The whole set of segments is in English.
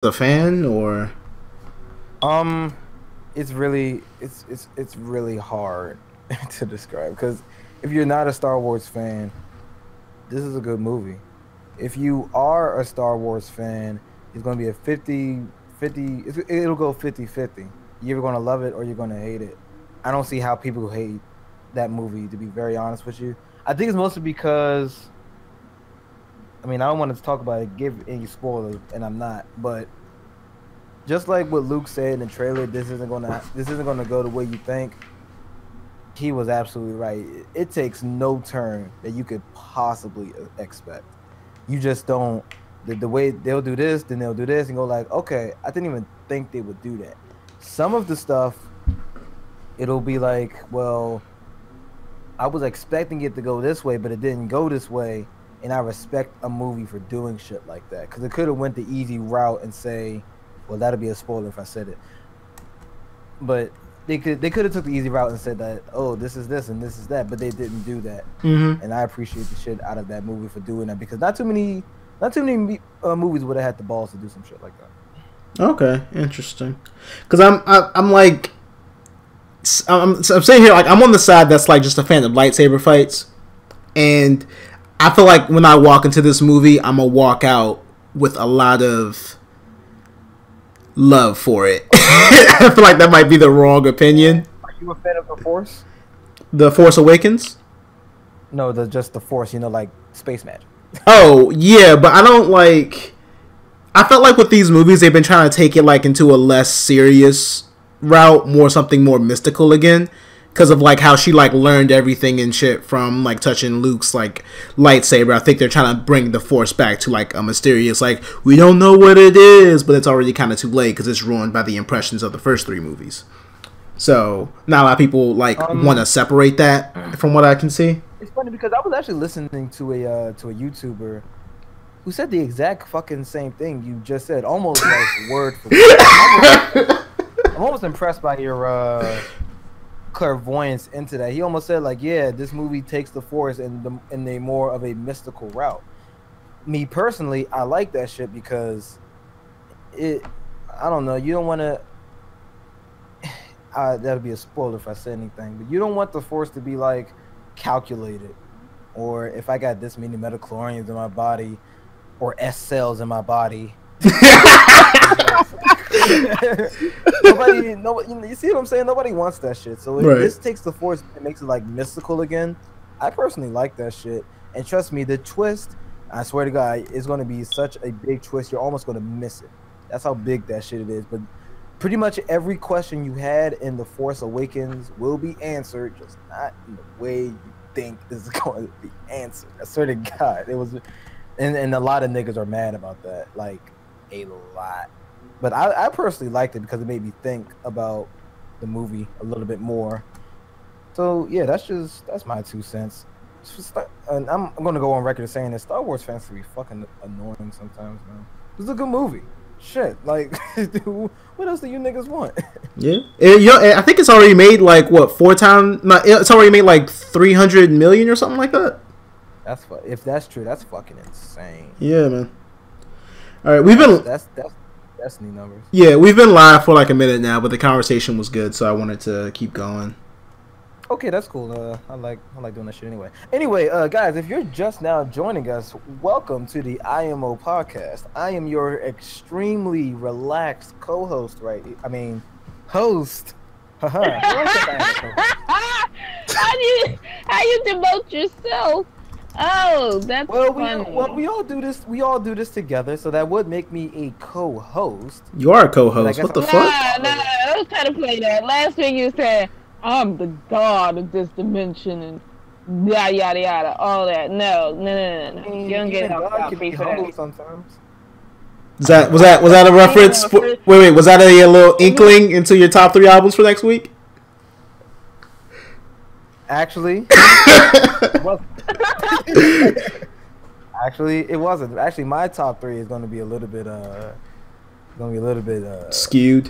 a fan, or? It's really hard to describe, because if you're not a Star Wars fan, this is a good movie. If you are a Star Wars fan, it's going to be a 50-50. It'll go 50-50. You're either going to love it or you're going to hate it. I don't see how people hate that movie, to be very honest with you. I think it's mostly because, I mean, I don't want to talk about it, give any spoilers, and I'm not, but just like what Luke said in the trailer, this isn't gonna go the way you think. He was absolutely right. It takes no turn that you could possibly expect. You just don't. The way they'll do this, then they'll do this, and go like, okay, I didn't even think they would do that. Some of the stuff, it'll be like, well, I was expecting it to go this way, but it didn't go this way, and I respect a movie for doing shit like that, because it could have went the easy route and say, well, that'd be a spoiler if I said it. But they could have took the easy route and said that, oh, this is this and this is that, but they didn't do that. Mm-hmm. And I appreciate the shit out of that movie for doing that, because not too many movies would have had the balls to do some shit like that. Okay, interesting. Because I'm saying here, like, I'm on the side that's like just a fan of lightsaber fights, and I feel like when I walk into this movie, I'm gonna walk out with a lot of love for it. I feel like that might be the wrong opinion. Are you a fan of the Force? The Force Awakens? No, just the Force. Like space magic. Oh yeah, but I don't like. I felt like with these movies, they've been trying to take it like into a less serious route, something more mystical again, because of like how she like learned everything and shit from like touching Luke's like lightsaber. I think they're trying to bring the Force back to like a mysterious, like, we don't know what it is, but it's already kind of too late because it's ruined by the impressions of the first 3 movies. So not a lot of people like want to separate that from what I can see. It's funny because I was actually listening to a YouTuber who said the exact fucking same thing you just said, almost like word for word. I'm almost impressed by your clairvoyance into that. He almost said like, yeah, this movie takes the Force in a more of a mystical route. Me personally, I like that shit because I don't know, you don't want to. That'll be a spoiler if I say anything, but you don't want the Force to be like calculated, or if I got this many metachlorians in my body or S cells in my body. Nobody, you see what I'm saying? Nobody wants that shit. So if this takes the Force and makes it like mystical again, I personally like that shit. And trust me, the twist, I swear to God, is going to be such a big twist. You're almost going to miss it. That's how big that shit is. But pretty much every question you had in The Force Awakens will be answered, just not in the way you think is going to be answered. I swear to God, it was, and a lot of niggas are mad about that, like a lot. But I personally liked it because it made me think about the movie a little bit more. So yeah, that's my 2 cents. And I'm gonna go on record saying that Star Wars fans can be fucking annoying sometimes, man. It's a good movie. Shit, like, what else do you niggas want? Yeah, I think it's already made like what 4 times. It's already made like 300 million or something like that. If that's true, that's fucking insane. Yeah, man. All right, that's new numbers. Yeah, we've been live for like a minute now, but the conversation was good, so I wanted to keep going. Okay, that's cool. I like doing that shit anyway. Anyway, guys, if you're just now joining us, welcome to the IMO Podcast. I am your extremely relaxed co-host, host. How you demote yourself? Oh, that's funny. We all do this. We all do this together, so that would make me a co-host. You are a co-host. What the fuck? No, don't try to play that. Last thing you said, I'm the god of this dimension and yada yada yada, all that. No. You don't get off me for that. Sometimes. Was that a reference? Wait, was that a little inkling into your top 3 albums for next week? Actually, it wasn't. Actually, my top 3 is going to be a little bit skewed.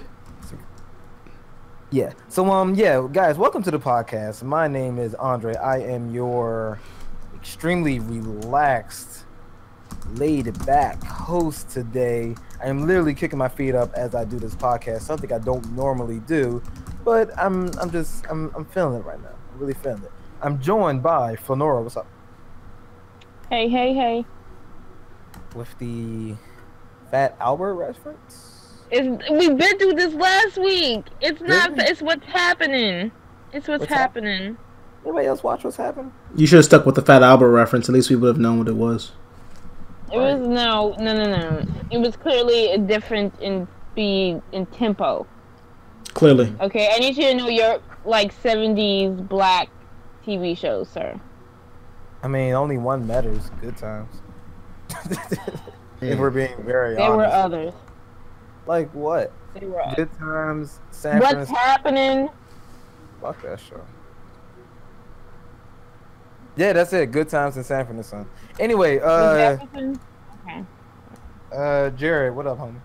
Yeah. So yeah, guys, welcome to the podcast. My name is Andre. I am your extremely relaxed, laid back host today. I am literally kicking my feet up as I do this podcast, something I don't normally do, but I'm feeling it right now. I'm really feeling it. I'm joined by Flanora. What's up? Hey, hey, hey. With the Fat Albert reference? We've been through this last week. It's not. Really? It's what's happening. It's what's happening. Anybody else watch what's happening? You should have stuck with the Fat Albert reference. At least we would have known what it was. It was no. It was clearly a different in speed and tempo. Clearly. Okay, I need you to know your like 70s black TV shows, sir. I mean, only one matters. Good times. If we're being very honest. There were others. Like what? There were Good times. San What's Francisco. happening? Fuck that show. Yeah, that's it. Good times in San Francisco. Anyway, Okay. Jared, what up, homie?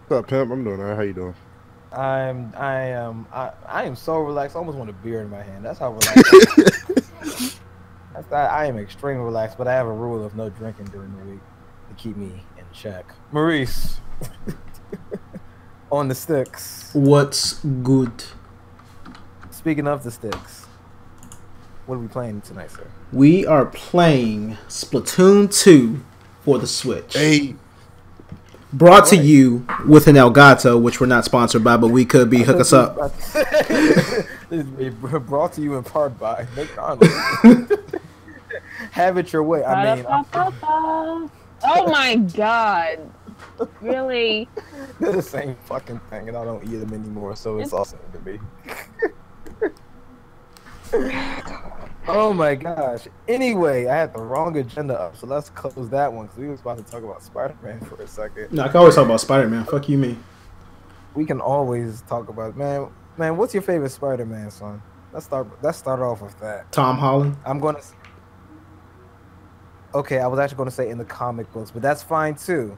What's up, pimp? I'm doing all right. How you doing? I am so relaxed. I almost want a beer in my hand. That's how relaxed. I am extremely relaxed, but I have a rule of no drinking during the week to keep me in check. Maurice, on the sticks. What's good? Speaking of the sticks, what are we playing tonight, sir? We are playing Splatoon 2 for the Switch. Hey, Brought to you with an Elgato, which we're not sponsored by, but we could be. Hook us up. Brought to you in part by McDonald's. Have it your way. I mean, oh my god. Really? they're the same fucking thing, and I don't eat them anymore, so it's awesome to me. Oh my gosh. Anyway, I had the wrong agenda up, so let's close that one because we was about to talk about Spider-Man for a second. No, I can always talk about Spider-Man. Fuck you, me. We can always talk about man. What's your favorite Spider-Man, son? Let's start off with that. Tom Holland. I'm gonna. Okay, I was actually gonna say in the comic books, but that's fine too.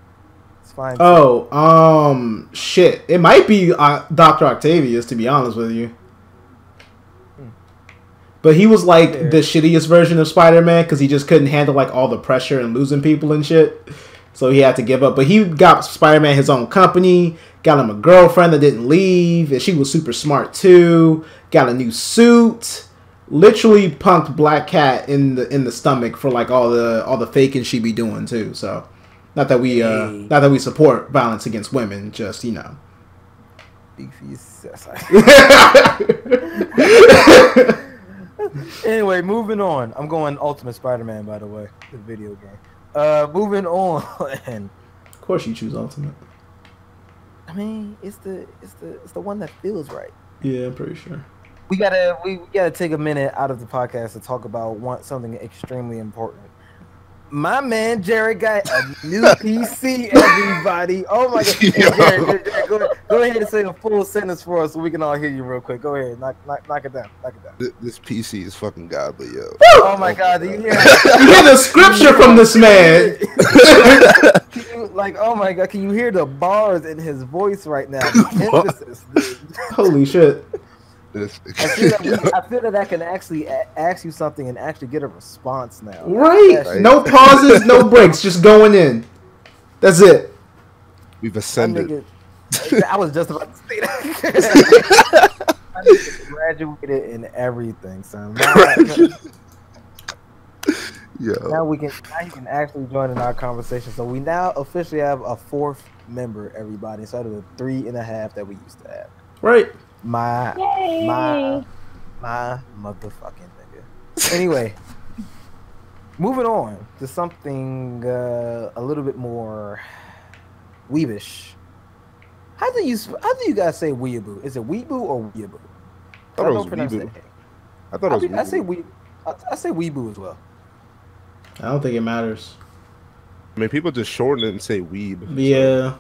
It's fine. Oh, shit. It might be Dr. Octavius, to be honest with you. But he was like the shittiest version of Spider-Man because he just couldn't handle like all the pressure and losing people and shit. So he had to give up. But he got Spider-Man his own company, got him a girlfriend that didn't leave, and she was super smart too. Got a new suit. Literally punked Black Cat in the stomach for like all the faking she be doing too. So not that we support violence against women, just Beefy Anyway, moving on. I'm going Ultimate Spider-Man, by the way, the video game. Moving on. Of course, you choose Ultimate. I mean, it's the one that feels right. Yeah, I'm pretty sure. We gotta take a minute out of the podcast to talk about something extremely important. My man Jared got a new PC, everybody. Oh my god. Hey, Jared, go ahead and say a full sentence for us so we can all hear you real quick. Go ahead, knock it down. this PC is fucking godly, yo. Oh my god, do you hear You hear the scripture from this man. oh my god, can you hear the bars in his voice right now? The emphasis, dude. Holy shit. I feel that I can actually ask you something and actually get a response now. Right. No pauses, no breaks, just going in. That's it. We've ascended. I was just about to say that. I graduated in everything, son. Now you can actually join in our conversation. So we now officially have a fourth member, everybody, instead of the 3.5 that we used to have. Right. My motherfucking nigga. Anyway, moving on to something a little bit more weebish. How do you guys say weeaboo? Is it weeboo or weeaboo? I thought it was weeboo. I thought it was weeboo. I say weeboo as well. I don't think it matters. I mean, people just shorten it and say weeb. Yeah.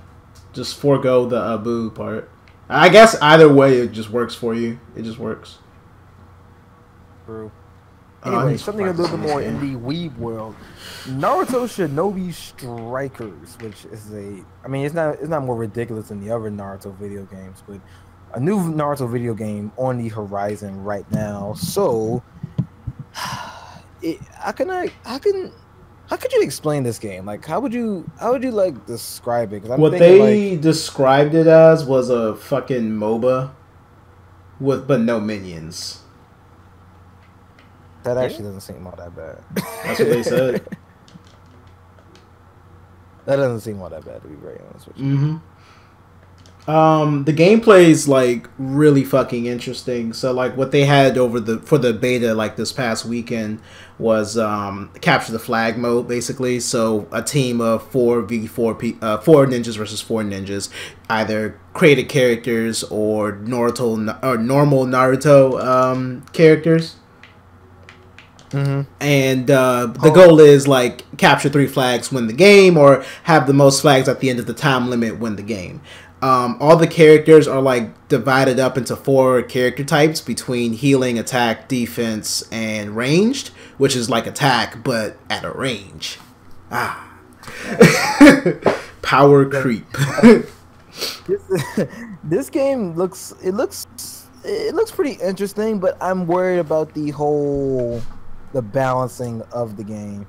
Just forego the boo part. I guess either way, it just works for you. It just works. True. Anyway, something a little bit more in the weeb world. Naruto Shinobi Strikers, which is it's not more ridiculous than the other Naruto video games, but a new Naruto video game on the horizon right now. So, how can How could you explain this game? Like, how would you like describe it? What they described it as was a fucking MOBA but no minions. That actually doesn't seem all that bad. That's what they said. That doesn't seem all that bad, to be very honest with you. Mm-hmm. The gameplay is like really fucking interesting. So like what they had for the beta like this past weekend was capture the flag mode basically. So a team of 4v4 4 ninjas versus 4 ninjas, either created characters or normal Naruto characters. Mm-hmm. And the goal is like capture 3 flags, win the game, or have the most flags at the end of the time limit, win the game. All the characters are like divided up into 4 character types between healing, attack, defense, and ranged, which is like attack but at a range. Power creep. This game looks pretty interesting, but I'm worried about the balancing of the game,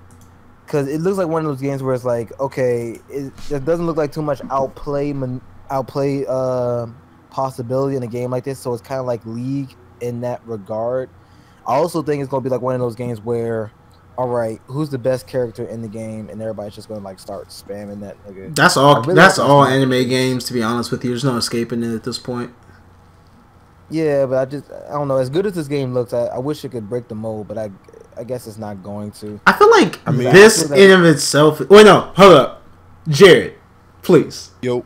because it looks like one of those games where it's like, okay, it doesn't look like too much outplay possibility in a game like this, so it's kind of like League in that regard. I also think it's gonna be like one of those games where, all right, who's the best character in the game, and everybody's just gonna like start spamming that nigga. That's all. That's all anime games, to be honest with you. There's no escaping it at this point. Yeah, but I don't know. As good as this game looks, I wish it could break the mold, but I guess it's not going to. I feel like this in of itself. Wait, no, hold up, Jared, please. Yo.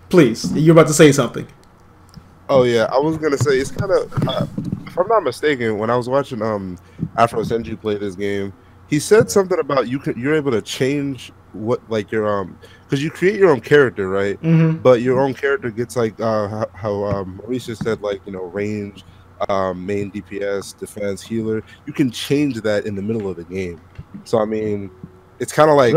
Please, you're about to say something. Oh yeah, I was gonna say it's kind of, if I'm not mistaken, when I was watching Afro Senju play this game, he said something about you're able to change what like your because you create your own character, right? Mm-hmm. But your own character gets like how Mauricio said, like, you know, range, main DPS, defense, healer. You can change that in the middle of the game. So I mean, it's kind of like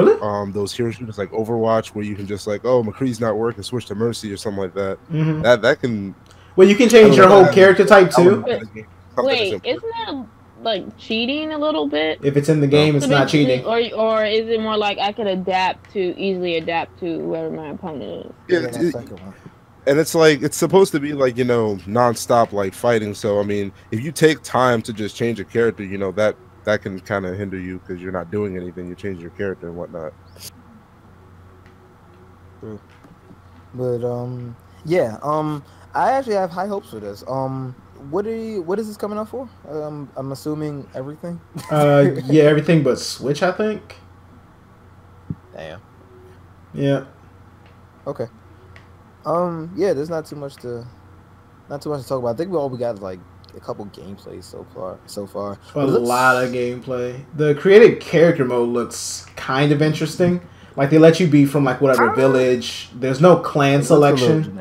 those hero shooters like Overwatch, where you can just like, oh, McCree's not working, switch to Mercy or something like that. Mm-hmm. That can. Well, you can change your whole character type too. Wait, isn't that like cheating a little bit? If it's in the game, it's not cheating. Or is it more like I could easily adapt to whoever my opponent is? Yeah, and it's like, it's supposed to be like, you know, non-stop like fighting. So I mean, if you take time to just change a character, you know, that can kind of hinder you because you're not doing anything. You change your character and whatnot. But yeah, I actually have high hopes for this. What is this coming out for? I'm assuming everything. Yeah, everything but Switch, I think. Damn. Yeah. Okay. Yeah, there's not too much to talk about. I think we got like a couple gameplays so far. A lot of gameplay. The created character mode looks kind of interesting. Like they let you be from like whatever village. There's no clan selection.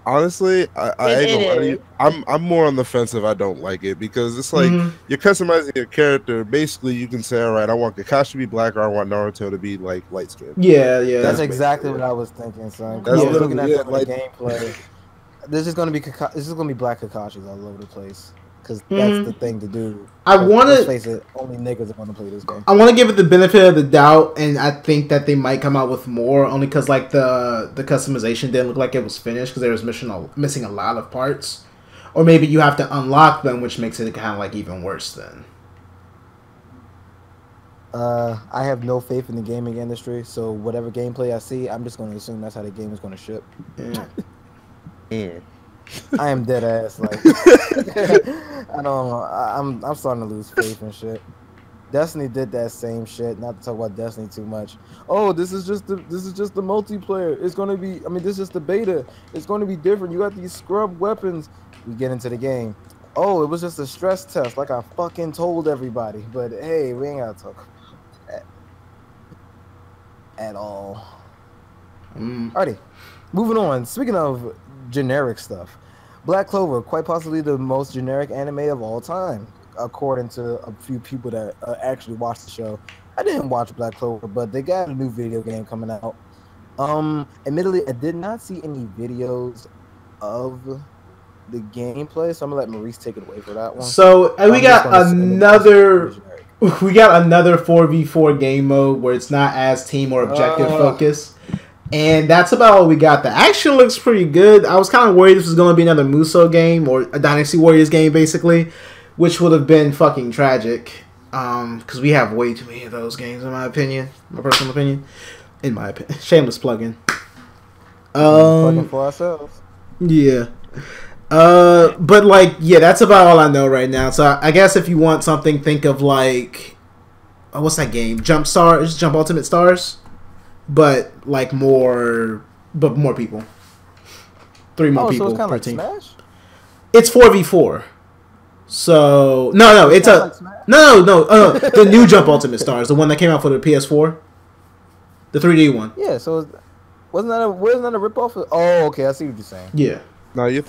Honestly, I ain't gonna lie to you. I'm more on the fence if I don't like it, because it's like you're customizing your character. Basically, you can say, all right, I want Kakashi to be black, or I want Naruto to be like light skinned. Yeah. That's exactly what I was thinking, son. That's looking at the gameplay. There's just gonna be black Kakashis all over the place, because that's the thing to do. Let's face it, only niggas are gonna play this game. I want to give it the benefit of the doubt, and I think that they might come out with more, only because like the customization didn't look like it was finished, because they was missing a lot of parts, or maybe you have to unlock them, which makes it kind of like even worse then. I have no faith in the gaming industry, so whatever gameplay I see, I'm just going to assume that's how the game is going to ship. I am dead ass. Like, I don't know. I'm starting to lose faith and shit. Destiny did that same shit. Not to talk about Destiny too much. Oh, this is just the multiplayer. It's gonna be. I mean, this is just the beta. It's going to be different. You got these scrub weapons. We get into the game. Oh, it was just a stress test, like I fucking told everybody. But hey, we ain't gotta talk about that at all. Alrighty, moving on. Speaking of generic stuff, Black Clover, quite possibly the most generic anime of all time, according to a few people that actually watched the show. I didn't watch Black Clover, but they got a new video game coming out. Admittedly, I did not see any videos of the gameplay, so I'm gonna let Maurice take it away for that one. So we got we got another 4v4 game mode where it's not as team or objective focused. And that's about all we got. The action looks pretty good. I was kind of worried this was going to be another Muso game or a Dynasty Warriors game, basically, which would have been fucking tragic. Because we have way too many of those games, in my opinion. My personal opinion. In my opinion. Shameless plug-in. Plugging for ourselves. Yeah. But like, yeah, that's about all I know right now. So I guess if you want something, think of like, what's that game? Jump Ultimate Stars, but like more people. 3 more people so it's kind of per like team. Smash? It's 4v4. So no, it's a like no. The new Jump Ultimate Stars, the one that came out for the PS4, the 3D one. Yeah, so wasn't that a ripoff? Oh, okay, I see what you're saying. Yeah. No, I know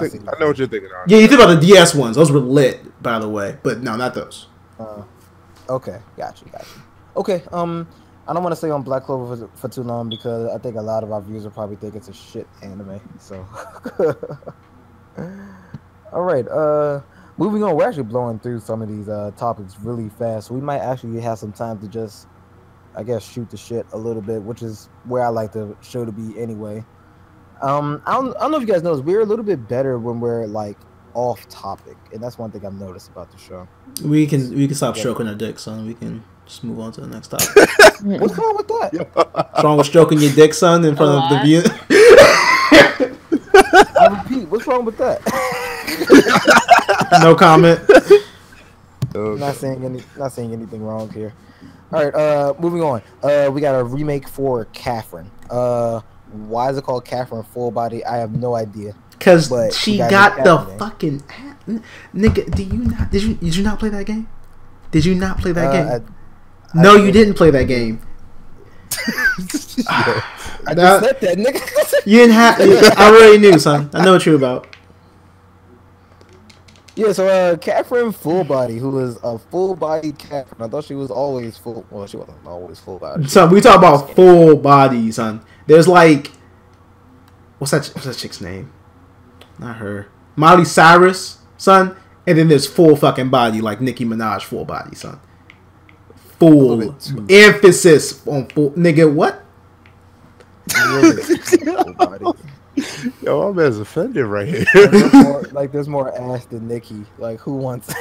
what you're thinking. Yeah, you think about the DS ones. Those were lit, by the way. But no, not those. Okay, got you. Okay, I don't want to stay on Black Clover for too long because I think a lot of our viewers will probably think it's a shit anime. So, all right, moving on. We're actually blowing through some of these topics really fast. So we might actually have some time to just, I guess, shoot the shit a little bit, which is where I like the show to be anyway. I don't know if you guys noticed, we're a little bit better when we're like off topic, and that's one thing I've noticed about the show. We can stop stroking our dick, son. We can just move on to the next topic. What's wrong with that? What's wrong with stroking your dick, son, in front of the view? I repeat, what's wrong with that? No comment. Not saying anything wrong here. All right, moving on. We got a remake for Catherine. Why is it called Catherine Full Body? I have no idea. Because she got the fucking nigga. Did you not play that game? Did you not play that game? No, you didn't play that game. I just said that, nigga. You didn't have. I already knew, son. I know what you're about. Yeah, so Catherine Full Body, who was a full-bodied Catherine. I thought she was always full. Well, she wasn't always full-bodied. So we talk about full body, son. There's like, what's that chick's name? Not her. Miley Cyrus, son. And then there's full fucking body, like Nicki Minaj, full body, son. Full emphasis on full. Nigga, what? Full body. Yo, I'm as offended right here. There's more ass than Nicki. Like, who wants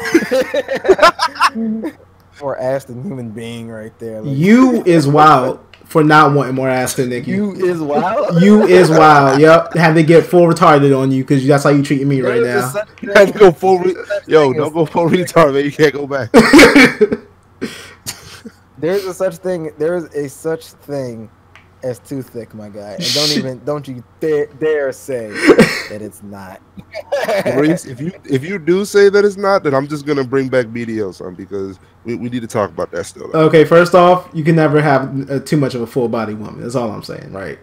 more ass than human being right there? Like, you is wild for not wanting more ass than Nicki. You is wild. You is wild. Yep, had to get full retarded on you because that's how you treating me right now. You had to go full. Don't go full retard, man. You can't go back. There is a such thing as too thick, my guy, and don't you dare say that it's not. Maurice, if you do say that it's not, then I'm just gonna bring back BDO, son, because we need to talk about that still. Okay, first off, you can never have too much of a full body woman. That's all I'm saying, right?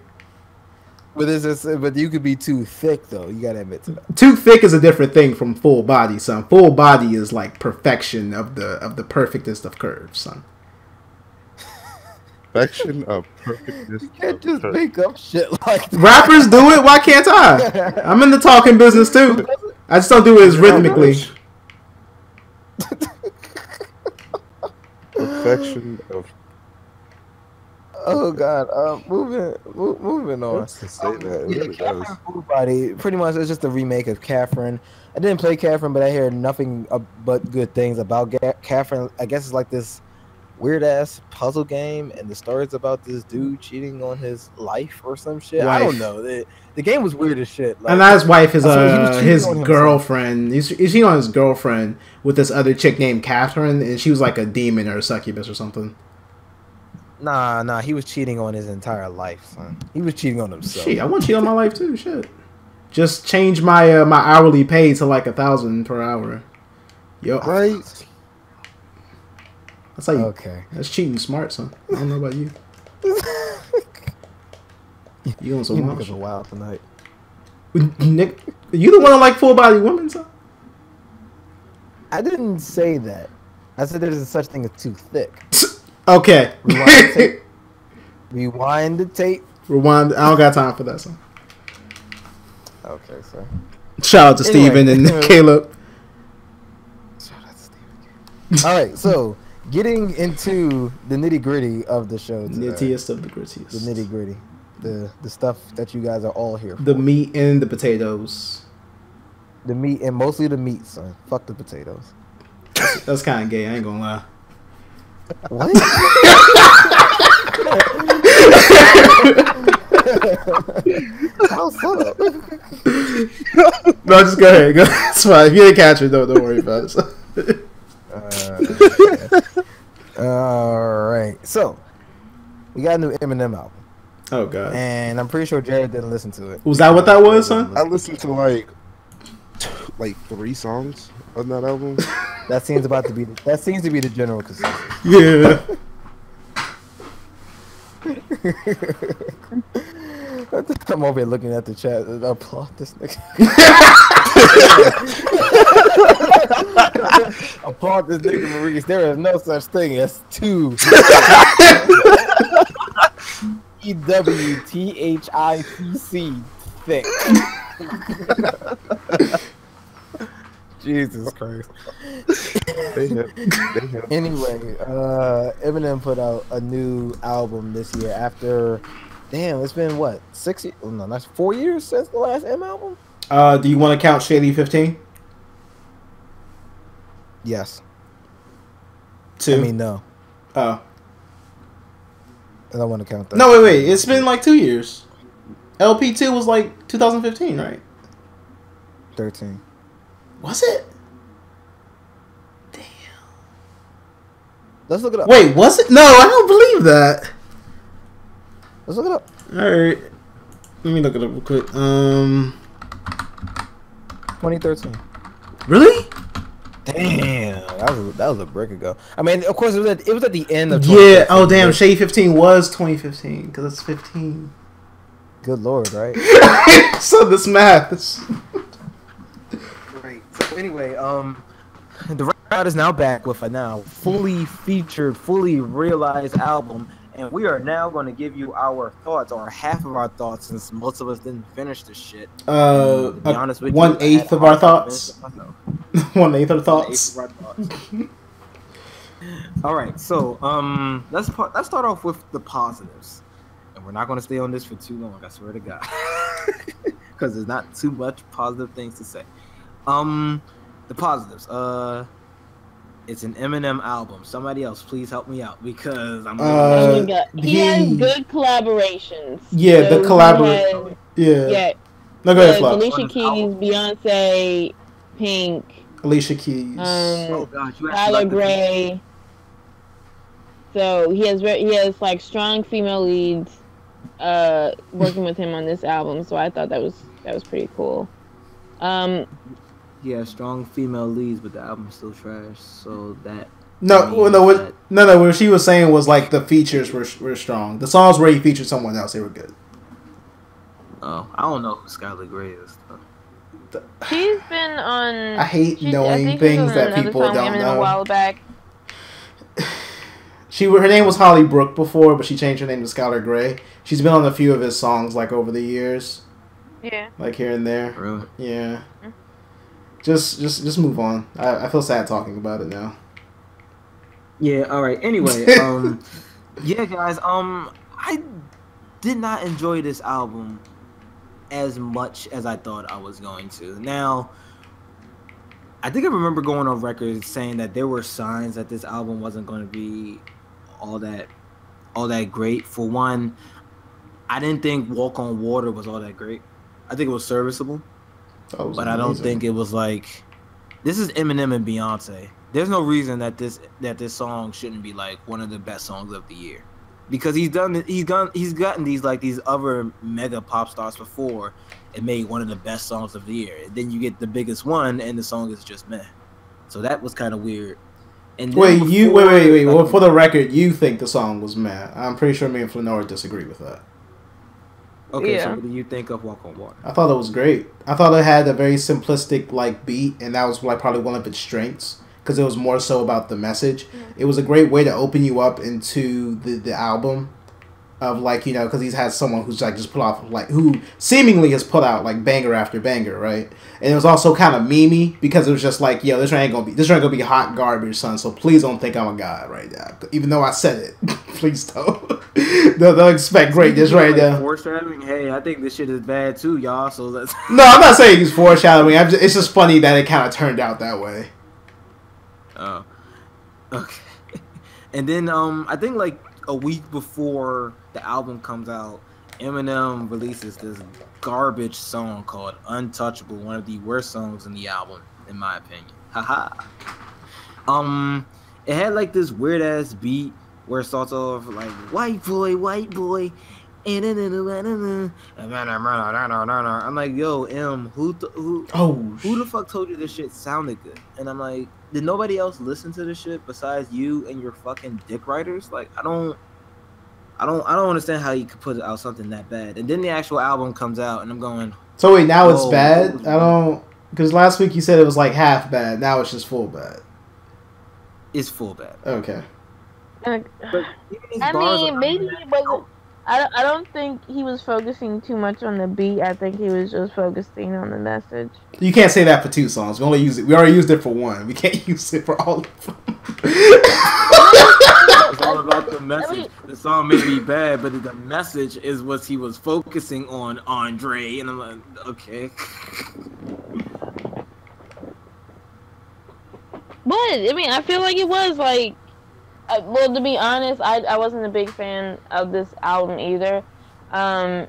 But you could be too thick though. You gotta admit to that. Too thick is a different thing from full body, son. Full body is like perfection of the perfectest of curves, son. Perfection of perfectness. You can't just make up shit like that. Rappers do it. Why can't I? I'm in the talking business too. I just don't do it as rhythmically. Perfection of. Oh God. Moving on. To say that, it really does. Full Body, pretty much, it's just a remake of Catherine. I didn't play Catherine, but I hear nothing but good things about Catherine. I guess it's like this weird ass puzzle game, and the story's about this dude cheating on his life or some shit. I don't know. The game was weird as shit. Like, and now his wife is his on girlfriend. He's cheating on his girlfriend with this other chick named Catherine, and she was like a demon or a succubus or something. Nah. He was cheating on his entire life, son. He was cheating on himself. Shit, I want to cheat on my life too. Shit. Just change my my hourly pay to like 1,000 per hour. Yo, Right. That's how you. Okay. That's cheating smart, son. I don't know about you. You going so niggas are wild tonight. Nick, you the one that like full body women, son? I didn't say that. I said there's such thing as too thick. Okay. Rewind the tape. Rewind. I don't got time for that, son. Okay, sir. Shout out to Steven and Caleb. All right, so Getting into the nitty gritty of the show today. Nittiest of the grittiest. The nitty gritty. The stuff that you guys are all here for. The meat and the potatoes. The meat, and mostly the meat, son. Fuck the potatoes. That's kind of gay, I ain't gonna lie. What? How so? No, just go ahead. It's fine. If you didn't catch it, don't worry about it. All right. So, we got a new Eminem album. Oh, God. And I'm pretty sure Jared didn't listen to it. Was that what that was, son? I listened to like 3 songs on that album. That seems to be the general consensus. Yeah. I'm over here looking at the chat and I applaud this nigga. Applaud this nigga, Maurice. There is no such thing as two EWTHIPC thick. Jesus Christ. Anyway, Eminem put out a new album this year after, damn, it's been what, 6 years? No, that's 4 years since the last M album? Do you want to count Shady 15? Yes. 2? I mean, no. Oh. I don't want to count that. No, wait. It's been like 2 years. LP2 was like 2015, right? 13. Was it? Damn. Let's look it up. Wait, was it? No, I don't believe that. Let's look it up. Alright. Let me look it up real quick. 2013. Really? Damn, that was a break ago. I mean, of course, it was at the end of. Yeah. Oh, damn. Shady 15 was 2015 because it's 15. Good lord, right? So this math. Right. So anyway, the Ride is now back with a now fully featured, fully realized album, and we are now going to give you our thoughts, or half of our thoughts, since most of us didn't finish this shit. To be honest with you, 1/8 of our thoughts. 1/8 of the thoughts. All right, so let's start off with the positives, and we're not going to stay on this for too long. I swear to God, because there's not too much positive things to say. The positives. It's an Eminem album. Somebody else, please help me out because I'm. He has good collaborations. Yeah, so the collaboration. Yeah. No, go ahead, Flo. Alicia Keys, Beyonce, Pink. Alicia Keys. Oh God, Tyler Gray. So he has like strong female leads, working with him on this album. So I thought that was pretty cool. Yeah, strong female leads, but the album's still trash. So that. No. What she was saying was like the features were strong. The songs where he featured someone else, they were good. Oh, I don't know who Skylar Grey is. She's been on. I hate knowing things that people don't know. A while back. Her name was Holly Brooke before, but she changed her name to Skylar Grey. She's been on a few of his songs like over the years. Yeah. Like here and there. Really? Yeah. Just move on. I feel sad talking about it now. Yeah. All right. Anyway, yeah, guys. I did not enjoy this album as much as I thought I was going to. Now, I think I remember going on record saying that there were signs that this album wasn't going to be all that great. For one, I didn't think Walk on Water was all that great. I think it was serviceable. But I don't think it was like, this is Eminem and Beyonce. There's no reason that this song shouldn't be like one of the best songs of the year, because he's gotten these other mega pop stars before and made one of the best songs of the year. And then you get the biggest one and the song is just meh. So that was kind of weird. And wait. Well, for the record, you think the song was meh? I'm pretty sure me and Flanora disagree with that. Okay, Yeah. so what do you think of Walk on Water? I thought it was great. I thought it had a very simplistic like beat, and that was like probably one of its strengths because it was more so about the message. It was a great way to open you up into the album, of like, you know, because he's had someone who's like just put off like who seemingly has put out like banger after banger, right? And it was also kind of memey because it was just like, yo, this ain't gonna be hot garbage, son. So please don't think I'm a god right now, even though I said it. Please don't. Don't expect greatness right now. Foreshadowing. Hey, I think this shit is bad too, y'all. So let's. No, I'm not saying he's foreshadowing. It's just funny that it kind of turned out that way. Oh, okay. And then I think like a week before the album comes out, Eminem releases this garbage song called Untouchable, one of the worst songs in the album, in my opinion. Haha. It had like this weird ass beat where it starts off like white boy. I'm like, yo, M, who the fuck told you this shit sounded good? And I'm like, did nobody else listen to this shit besides you and your fucking dick writers? Like, I don't understand how you could put out something that bad. And then the actual album comes out, and I'm going. So wait, now it's bad? I don't, because last week you said it was like half bad. Now it's just full bad. It's full bad. Okay. I mean, maybe it wasn't. I don't think he was focusing too much on the beat. I think he was just focusing on the message. You can't say that for 2 songs. We already used it for 1. We can't use it for all of them. It's all about the message. The song may be bad, but the message is what he was focusing on, Andre. And I'm like, okay. But I mean, I feel like it was like. Well, to be honest, I wasn't a big fan of this album either. I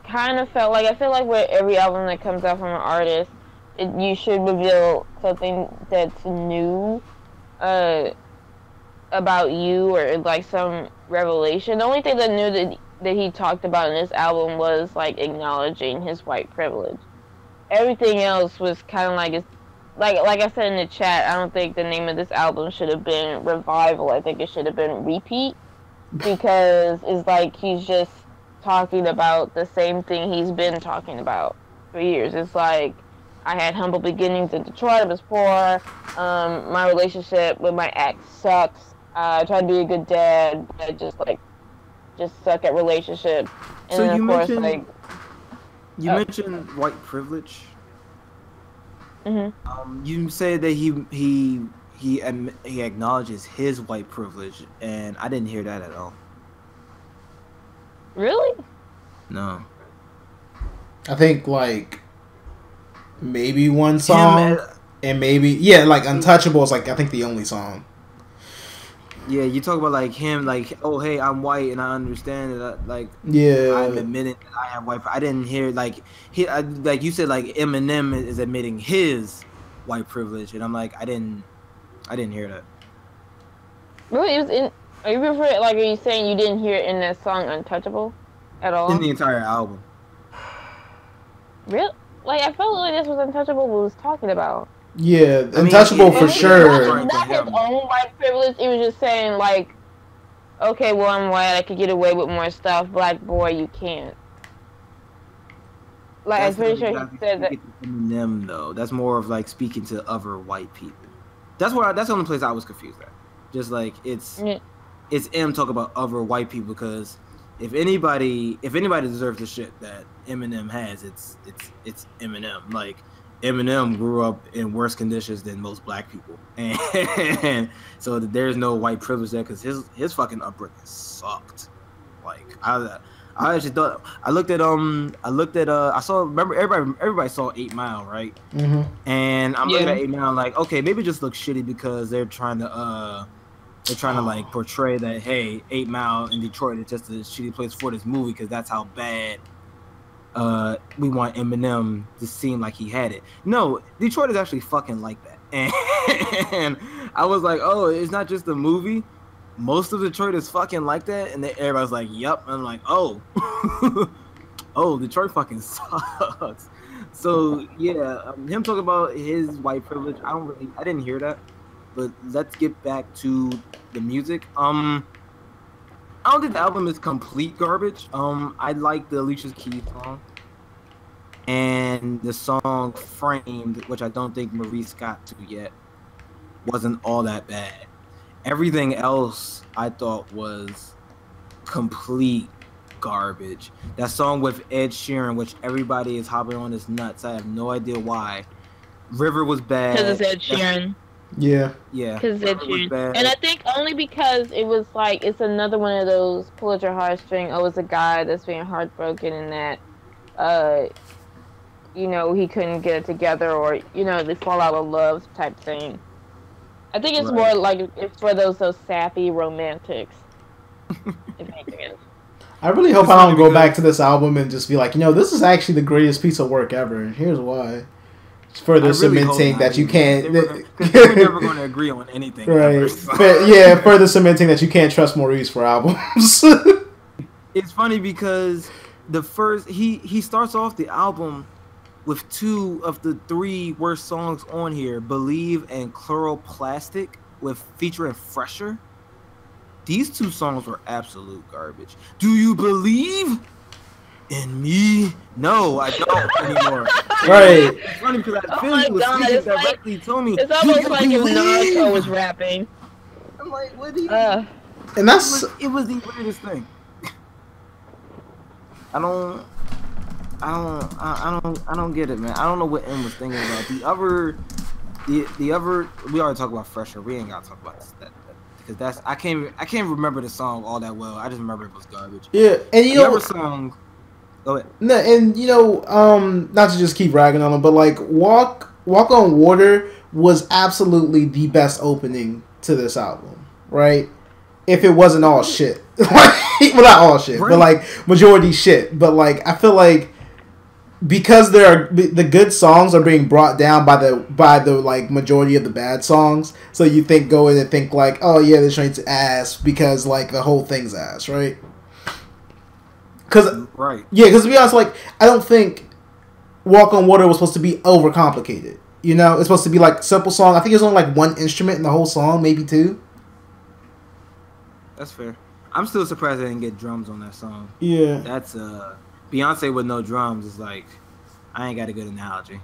kind of feel like with every album that comes out from an artist, you should reveal something that's new about you, or like some revelation. The only thing that new that he talked about in this album was like acknowledging his white privilege. Everything else was kind of like it's. Like I said in the chat, I don't think the name of this album should have been Revival. I think it should have been Repeat, because it's like he's just talking about the same thing he's been talking about for years. It's like, I had humble beginnings in Detroit. I was poor. My relationship with my ex sucks. I tried to be a good dad, but I just suck at relationship. And so then, you of course, mentioned mentioned white privilege. Mm-hmm. You say that he acknowledges his white privilege, and I didn't hear that at all. Really? No. I think like maybe one song, and maybe like Untouchable is like I think the only song. Yeah, you talk about like him, like, oh hey, I'm white and I understand that, like, yeah, I'm admitting that I have white. I didn't hear like like you said, like Eminem is admitting his white privilege, and I'm like, I didn't hear that. Really, it was in. Are you referring, like, are you saying you didn't hear it in that song Untouchable at all? In the entire album. Really? Like, I felt like this was Untouchable was talking about. Yeah, Untouchable for sure. Not his own white privilege. It was just saying, like, okay, well, I'm white. I could get away with more stuff. Black boy, you can't. Like, I'm pretty sure he said that. Them though, that's more of like speaking to other white people. That's the only place I was confused at. Just like it's M talk about other white people, because if anybody deserves the shit that Eminem has, it's Eminem. Like, Eminem grew up in worse conditions than most black people, and so there's no white privilege there, because his fucking upbringing sucked. Like, I actually thought I saw, remember everybody saw 8 Mile, right? Mm-hmm. And I'm looking at 8 Mile like, okay, maybe it just looks shitty because they're trying to like portray that, hey, 8 Mile in Detroit is just a shitty place for this movie because that's how bad we want Eminem to seem like he had it. No, Detroit is actually fucking like that. And I was like, oh, it's not just a movie. Most of Detroit is fucking like that. And then everybody's like, yep. And I'm like, oh. Oh, Detroit fucking sucks. So, yeah, him talking about his white privilege, I didn't hear that. But let's get back to the music. I don't think the album is complete garbage. I like the Alicia Keys song, and the song Framed, which I don't think Maurice got to yet, wasn't all that bad. Everything else I thought was complete garbage. That song with Ed Sheeran, which everybody is hopping on his nuts. I have no idea why. River was bad. Because it's Ed Sheeran. Yeah. Yeah. Because Ed Sheeran. And I think only because it was like, it's another one of those pull at your heartstring. Oh, it's a guy that's being heartbroken and that, you know, he couldn't get it together, or, you know, they fall out of love type thing. I think it's more like, it's for those sappy romantics. If anything. I really hope I don't go back to this album and just be like, you know, this is actually the greatest piece of work ever, and here's why. It's further cementing that you can't. We're never going to agree on anything. Right. Ever, so. But yeah, further cementing that you can't trust Maurice for albums. It's funny because the first he starts off the album with 2 of the 3 worst songs on here, Believe and Chloroplastic, with featuring Fresher. These 2 songs were absolute garbage. Do you believe in me? No, I don't anymore. Right. It's funny because I feel he was speaking directly to me. It's almost like if Naruto was rapping. I'm like, what do you? And that's it was the weirdest thing. I don't get it, man. I don't know what M was thinking about. The other, we already talked about Fresher. We ain't gotta talk about that because that's I can't remember the song all that well. I just remember it was garbage. Yeah, and you the know, other song. Go ahead. No, and you know, not to just keep ragging on them, but like Walk on Water was absolutely the best opening to this album, right? If it wasn't all shit, well, not all shit, but like majority shit. But like, I feel like because the good songs are being brought down by the like majority of the bad songs, so you go in and think like, oh yeah, this joint's ass because like the whole thing's ass, right? Because to be honest, like I don't think Walk on Water was supposed to be overcomplicated. You know, it's supposed to be like simple song. I think there's only like 1 instrument in the whole song, maybe 2. That's fair. I'm still surprised they didn't get drums on that song. Yeah, that's Beyonce with no drums is like, I ain't got a good analogy.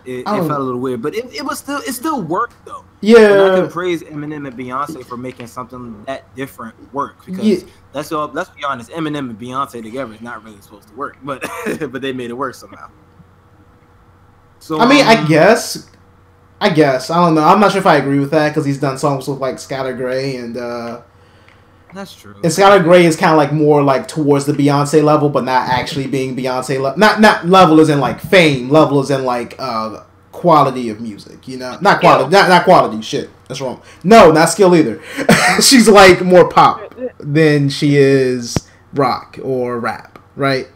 It felt a little weird, but it still worked though. Yeah, and I can praise Eminem and Beyonce for making something that different work because let's be honest, Eminem and Beyonce together is not really supposed to work, but but they made it work somehow. So I mean, I guess I don't know. I'm not sure if I agree with that because he's done songs with like Skylar Grey and. That's true. And Skylar Grey is kind of like more like towards the Beyonce level, but not actually being Beyonce level. Not level as in like fame. Level as in like quality of music. You know, not quality. Not quality. Shit, that's wrong. No, not skill either. She's like more pop than she is rock or rap. Right.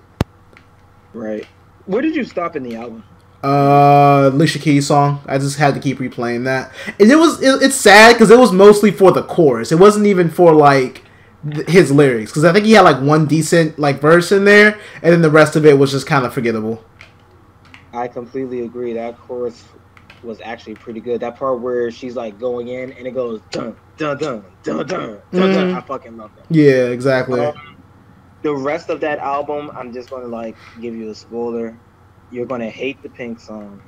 Right. Where did you stop in the album? Alicia Keys song. I just had to keep replaying that, and it's sad because it was mostly for the chorus. It wasn't even for like his lyrics because I think he had like 1 decent like verse in there, and then the rest of it was just kind of forgettable. I completely agree. That chorus was actually pretty good. That part where she's like going in and it goes dun dun dun dun dun dun dun. I fucking love that. Yeah, exactly. The rest of that album, I'm just gonna like give you a spoiler. You're gonna hate the Pink song.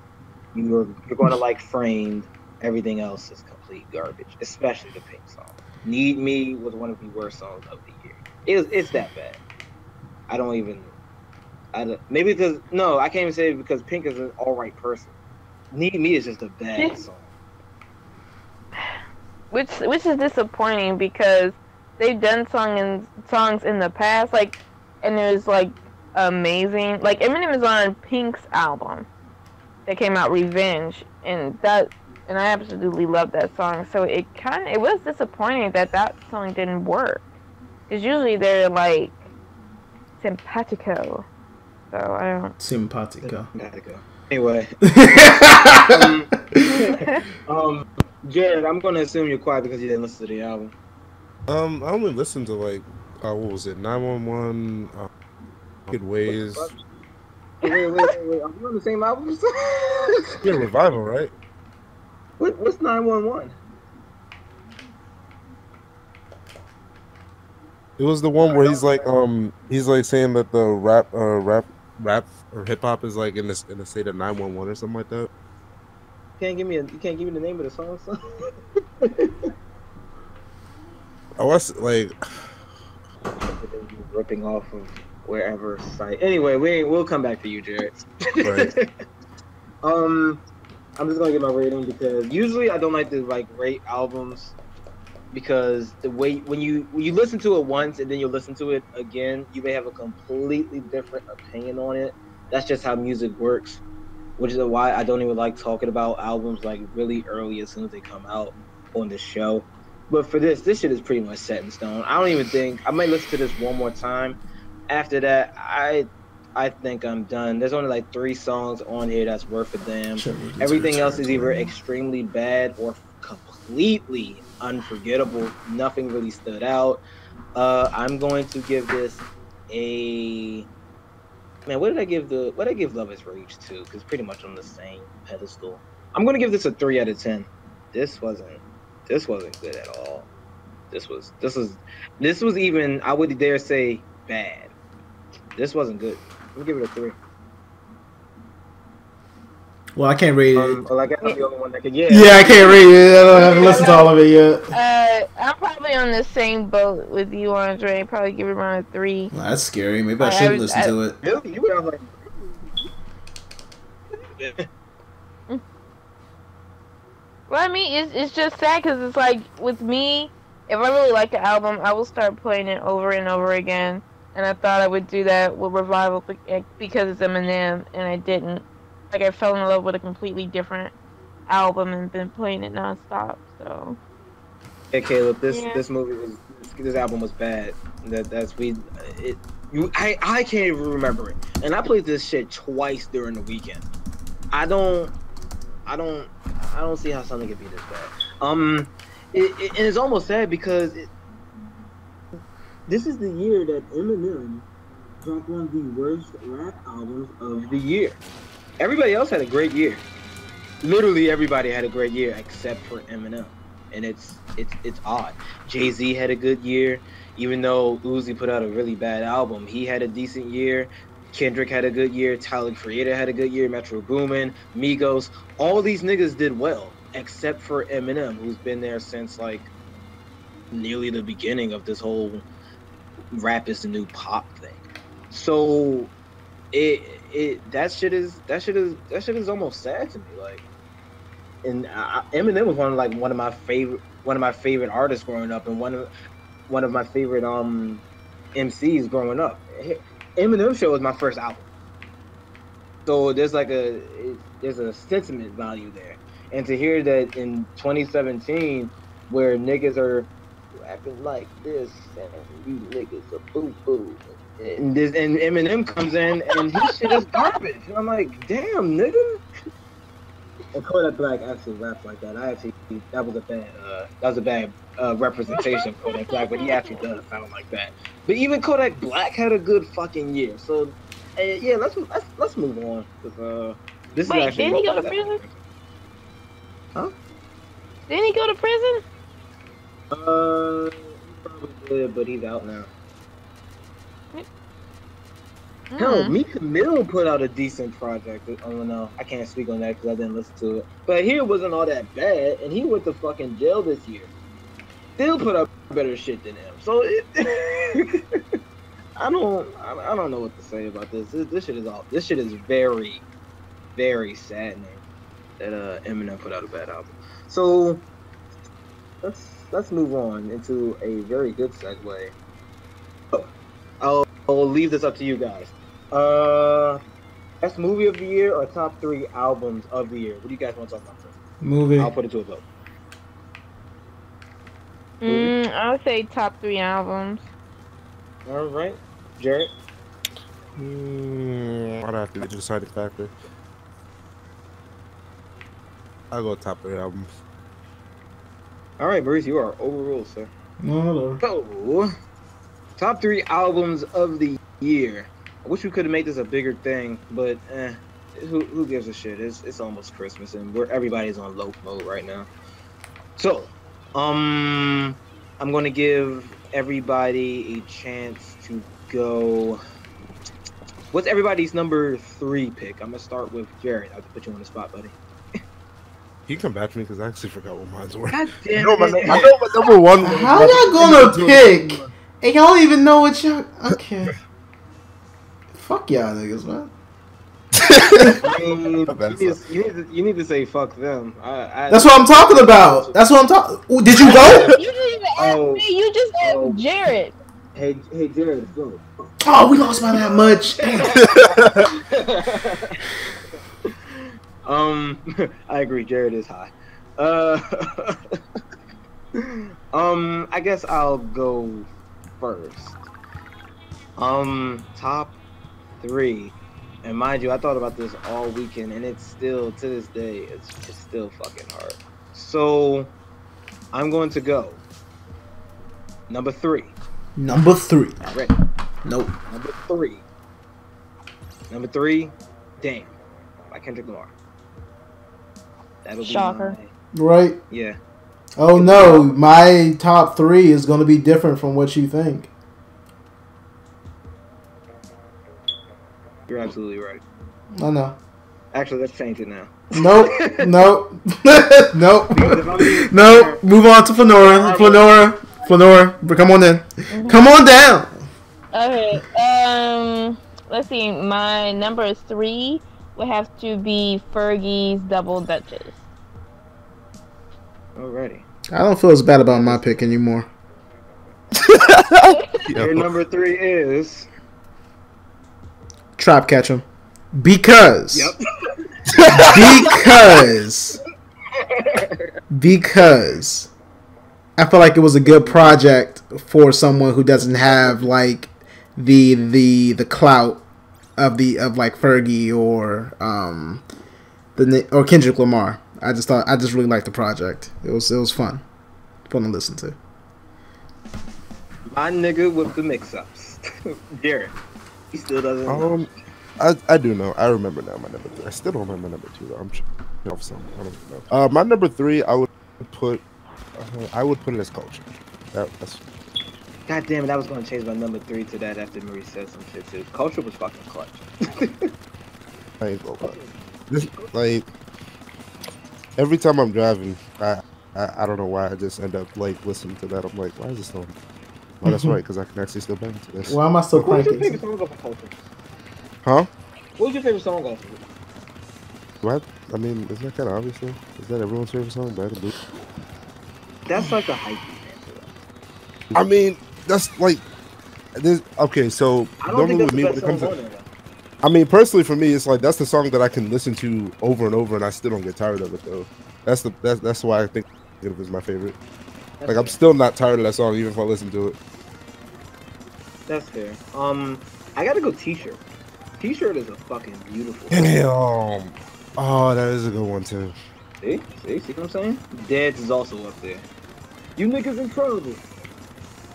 You're gonna like Framed. Everything else is complete garbage, especially the Pink song. Need Me was one of the worst songs of the year. It's that bad. I maybe because no, I can't even say it because Pink is an alright person. Need Me is just a bad song. Which is disappointing because they've done songs in the past, like, and it was like amazing. Like Eminem is on Pink's album that came out, Revenge, and I absolutely love that song. So it was disappointing that song didn't work, because usually they're like simpatico. So I don't simpatico. Anyway, Jared, I'm gonna assume you're quiet because you didn't listen to the album. I only listened to like what was it, 911. Good Ways. Wait. Are we on the same album? Yeah, Revival, right? What's 911? It was the one where he's like saying that the rap or hip hop is like in the state of 911 or something like that. You can't give me the name of the song. I was like, ripping off of wherever site. Anyway, we'll come back to you, Jared. Right. I'm just gonna get my rating because usually I don't like to like rate albums because the way when you listen to it once and then you listen to it again, you may have a completely different opinion on it. That's just how music works, which is why I don't even like talking about albums like really early as soon as they come out on the show. But for this shit is pretty much set in stone. I don't even think I might listen to this one more time. After that, I think I'm done. There's only like 3 songs on here that's worth a damn. Everything else is either extremely bad or completely unforgettable. Nothing really stood out. I'm going to give this a man. What did I give Love Is Rage to? Because pretty much on the same pedestal. I'm going to give this a 3 out of 10. This wasn't good at all. This was even, I would dare say, bad. This wasn't good. I'm gonna give it a 3. Well, I can't rate it. Like I'm the only one that could. Yeah, I can't rate it. I haven't listened to all of it yet. I'm probably on the same boat with you, Andre. Probably give it around a 3. Well, that's scary. Maybe I shouldn't listen to it. Really? You were like. Well, I mean, it's just sad because it's like with me, if I really like an album, I will start playing it over and over again. And I thought I would do that with Revival because it's Eminem, and I didn't. Like, I fell in love with a completely different album and been playing it nonstop. So. Hey Caleb, this album was bad. I can't even remember it, and I played this shit twice during the weekend. I don't see how something could be this bad. And it's almost sad because this is the year that Eminem dropped one of the worst rap albums of the year. Everybody else had a great year. Literally everybody had a great year except for Eminem. And it's odd. Jay-Z had a good year, even though Uzi put out a really bad album. He had a decent year. Kendrick had a good year. Tyler the Creator had a good year. Metro Boomin, Migos, all these niggas did well, except for Eminem, who's been there since like nearly the beginning of this whole rap is the new pop thing. So that shit is almost sad to me. Like, and Eminem was one of my favorite artists growing up, and one of my favorite MCs growing up. Eminem Show was my first album, so there's a sentiment value there. And to hear that in 2017, where niggas are rapping like this, and you niggas are boo boo, and Eminem comes in and his shit is garbage. And I'm like, damn, nigga. And Kodak Black actually raps like that. That was a bad representation of Kodak Black, but he actually does sound like that. But even Kodak Black had a good fucking year. So yeah, let's move on. This Wait, is actually. didn't he go to prison? Huh? Didn't he go to prison? He probably did, but he's out now. Hell, Meek Mill put out a decent project. Oh no, I can't speak on that because I didn't listen to it. But here it wasn't all that bad, and he went to fucking jail this year. Still put up better shit than him. So I don't know what to say about this. This shit is very, very saddening that Eminem put out a bad album. So let's move on into a very good segue. I'll leave this up to you guys. Best movie of the year or top 3 albums of the year? What do you guys want to talk about first? Movie. I'll put it to a vote. I would say top 3 albums. All right, Jared. I'd have to be the deciding factor. I'll go top 3 albums. All right, Maurice, you are overruled, sir. No. So, top 3 albums of the year. I wish we could have made this a bigger thing, but who gives a shit? It's almost Christmas, and everybody's on low mode right now. So, I'm gonna give everybody a chance to go. What's everybody's number 3 pick? I'm gonna start with Jared. I'll put you on the spot, buddy. You come back to me because I actually forgot what mine were. God damn I know it. my number 1. How y'all gonna pick And y'all don't even know what y'all. Okay. Fuck y'all niggas, man. I mean, you need to say fuck them. That's what I'm talking about. That's what I'm talking. Did you go? You didn't even ask me. You just asked Jared. Hey, Jared, let's go. Oh, we lost by that much. I agree. Jared is high. I guess I'll go first. Top 3, and mind you, I thought about this all weekend, and it's still to this day, it's still fucking hard. So, I'm going to go number 3. Number 3. Ready? Nope. Number 3. Damn, by Kendrick Lamar. That'll be Shocker. Right? Yeah. Oh no, my top 3 is going to be different from what you think. You're absolutely right. I know. Actually, let's change it now. Nope. Nope. Nope. Because if I'm being Nope. fair- Move on to Flanora. Come on in. Come on down. Okay. Let's see. My number 3 would have to be Fergie's Double Dutchess. Alrighty. I don't feel as bad about my pick anymore. Your number 3 is. Trap catch him. Because. Yep. Because I feel like it was a good project for someone who doesn't have like the clout of like Fergie or or Kendrick Lamar. I just really liked the project. It was fun to listen to. My nigga with the mix-ups, Jared. He still doesn't know. I do know. I remember now my number 3. I still don't remember my number 2 though. I'm off some. I don't know. My number 3, I would put it as Culture. That's. God damn it! I was gonna change my number 3 to that after Marie said some shit too. Culture was fucking clutch. I ain't gonna lie. This, like, every time I'm driving, I don't know why I just end up like listening to that. I'm like, why is this on? Well, that's right, because I can actually still bang to this. Why am I still What was your cranking? favorite song off of Culture? Huh? What was your favorite song off of it? What? I mean, isn't that kind of obvious? Though? Is that everyone's favorite song? Bad and Blue? That's like a hype answer. I mean, that's like, this. Okay, so I don't think normally that's with me the when best it comes song to, on there, though. I mean, personally for me, it's like that's the song that I can listen to over and over, and I still don't get tired of it though. That's why I think it was my favorite. That's Like I'm fair. still not tired of that song, even if I listen to it. That's fair. I gotta go T-shirt. T-shirt is a fucking beautiful. Damn. Oh, that is a good one too. See what I'm saying? Dad's is also up there. You niggas in trouble.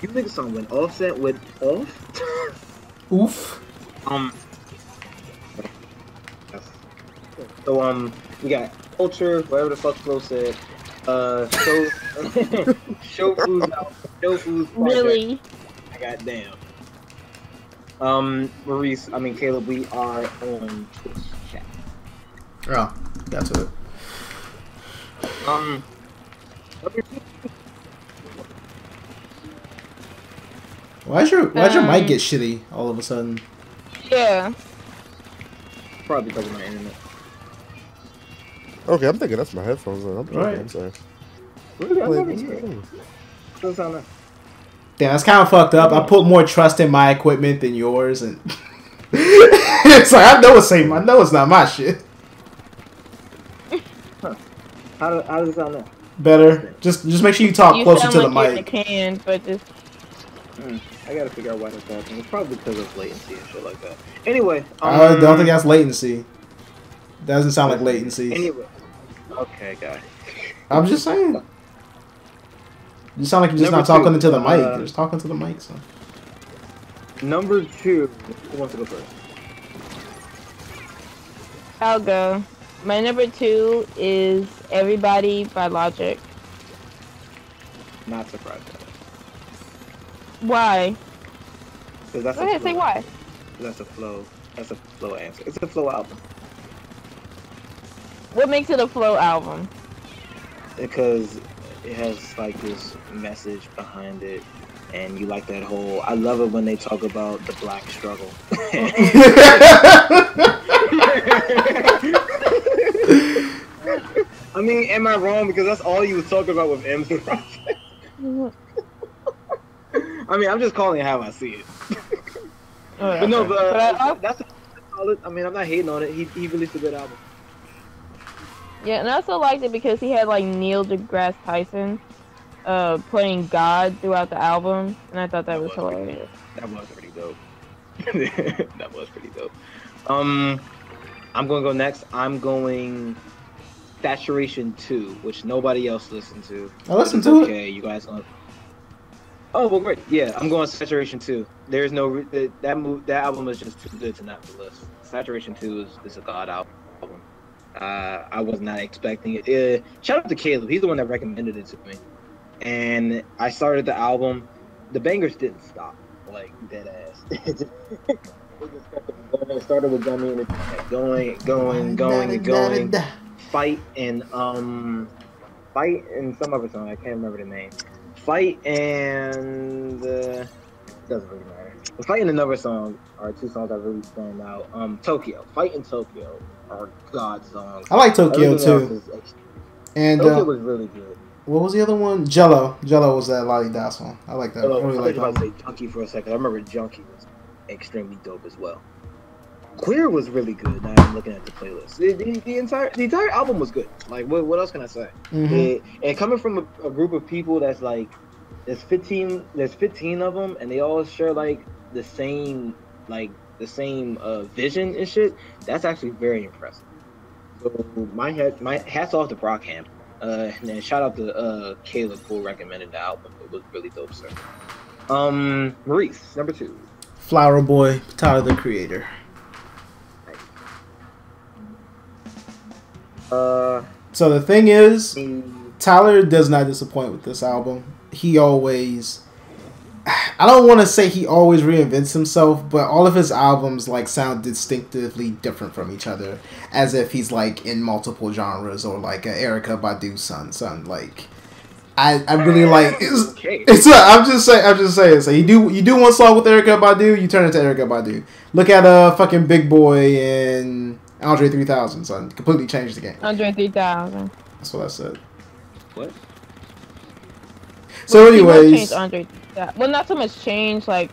You niggas song when Offset went off. Oof. So we got Culture, whatever the fuck Flo said. Show Food's out. Show Food's project. Really? Goddamn. Caleb, we are on Twitch chat. Oh, got to it. Why'd your mic get shitty all of a sudden? Yeah. Probably because of my internet. Okay, I'm thinking that's my headphones. Right. I'm sorry. Really? I Like, never hear it. Doesn't sound like. Damn, that's kind of fucked up. I put more trust in my equipment than yours, and it's like I know it's not my shit. How does it sound now? Better. Just make sure you talk You closer sound to the like you're in mic. the can, but just I gotta figure out why that's happening. It's probably because of latency and shit like that. Anyway, I don't think that's latency. Doesn't sound like latency. Anyway, okay, guy. I'm just saying. You sound like you're just Number not talking two, into the mic. You're just talking to the mic. So. Number 2. Who wants to go first? I'll go. My number 2 is Everybody by Logic. Not surprised. By that. Why? 'Cause that's Go ahead, say why. That's a flow. That's a flow answer. It's a flow album. What makes it a flow album? Because it has like this message behind it. and you like that whole. I love it when they talk about the black struggle. I mean, am I wrong? Because that's all you was talking about with M's and Project. I mean, I'm just calling it how I see it. But no, that's solid. I mean, I'm not hating on it. He released a good album. Yeah, and I also liked it because he had like Neil deGrasse Tyson playing God throughout the album, and I thought that was hilarious. That was pretty dope. That was pretty dope. I'm gonna go next. I'm going Saturation 2, which nobody else listened to. I listened to it. Okay, you guys. Oh well, great. Yeah, I'm going Saturation 2. There's no that album is just too good to not be listed. Saturation 2 is a god album. I was not expecting it. Shout out to Caleb. He's the one that recommended it to me. And I started the album. The bangers didn't stop, like dead ass. It started with Gummy and it kept going. Fight and some other song. I can't remember the name. Fight and doesn't really matter. The Fight and another song are two songs that really stand out. Tokyo. Fight and Tokyo are god songs. I like Tokyo too. And Tokyo was really good. What was the other one? Jello. Jello was that Lottie Da song. I like that. I really like that. I was about to say Junkie for a second. I remember Junkie was extremely dope as well. Queer was really good. Now I'm looking at the playlist. The entire album was good. Like what else can I say? Mm-hmm. And coming from a group of people that's like there's 15 of them and they all share like the same vision and shit. That's actually very impressive. So my hats off to Brockham. And shout out to Caleb for recommending the album. It was really dope, sir. Maurice, number 2. Flower Boy, Tyler the Creator. So the thing is, Tyler does not disappoint with this album. He always, I don't want to say he always reinvents himself, but all of his albums like sound distinctively different from each other, as if he's like in multiple genres or like a Erykah Badu son. Like, I really like. I'm just saying. So you do one song with Erykah Badu, you turn it to Erykah Badu. Look at fucking Big Boy and Andre 3000, son. Completely changed the game. Andre 3000. That's what I said. What? So, anyways, Andre. Well, not so much change. Like